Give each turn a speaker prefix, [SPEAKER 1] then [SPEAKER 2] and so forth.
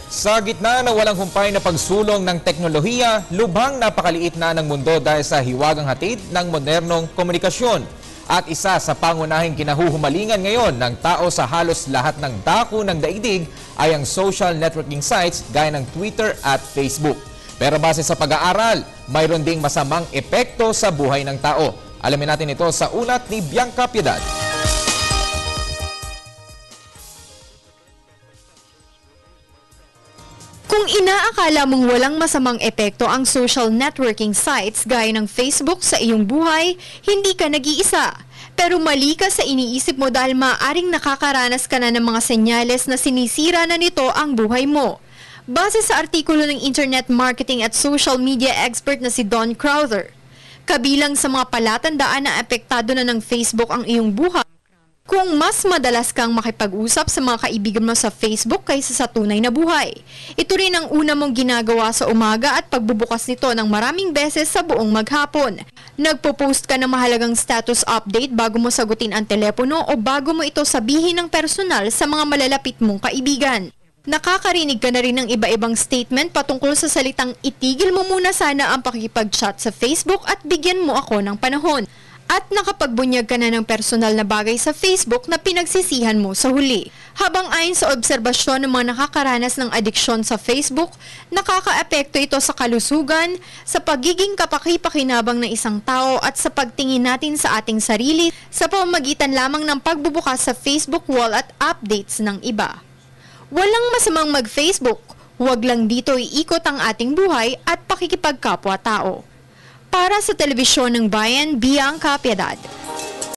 [SPEAKER 1] Sa gitna ng walang humpay na pagsulong ng teknolohiya, lubhang napakaliit na ng mundo dahil sa hiwagang hatid ng modernong komunikasyon. At isa sa pangunahing kinahuhumalingan ngayon ng tao sa halos lahat ng dako ng daigdig ay ang social networking sites gaya ng Twitter at Facebook. Pero base sa pag-aaral, mayroon ding masamang epekto sa buhay ng tao. Alamin natin ito sa ulat ni Bianca Piedad.
[SPEAKER 2] Kung inaakala mong walang masamang epekto ang social networking sites gaya ng Facebook sa iyong buhay, hindi ka nag-iisa. Pero mali ka sa iniisip mo dahil maaaring nakakaranas ka na ng mga senyales na sinisira na nito ang buhay mo. Base sa artikulo ng Internet Marketing at Social Media expert na si Don Crowther, kabilang sa mga palatandaan na apektado na ng Facebook ang iyong buhay, kung mas madalas kang makipag-usap sa mga kaibigan mo sa Facebook kaysa sa tunay na buhay. Ito rin ang una mong ginagawa sa umaga at pagbubukas nito ng maraming beses sa buong maghapon. Nagpo-post ka ng mahalagang status update bago mo sagutin ang telepono o bago mo ito sabihin ng personal sa mga malalapit mong kaibigan. Nakakarinig ka na rin ng iba-ibang statement patungkol sa salitang itigil mo muna sana ang pakikipag-chat sa Facebook at bigyan mo ako ng panahon. At nakapagbunyag ka na ng personal na bagay sa Facebook na pinagsisihan mo sa huli. Habang ayon sa obserbasyon ng mga nakakaranas ng adiksyon sa Facebook, nakakaapekto ito sa kalusugan, sa pagiging kapaki-pakinabang ng isang tao at sa pagtingin natin sa ating sarili sa pamamagitan lamang ng pagbubukas sa Facebook wall at updates ng iba. Walang masamang mag-Facebook, huwag lang dito iikot ang ating buhay at pakikipagkapwa-tao. Para sa Telebisyon ng Bayan, Bianca Piedad.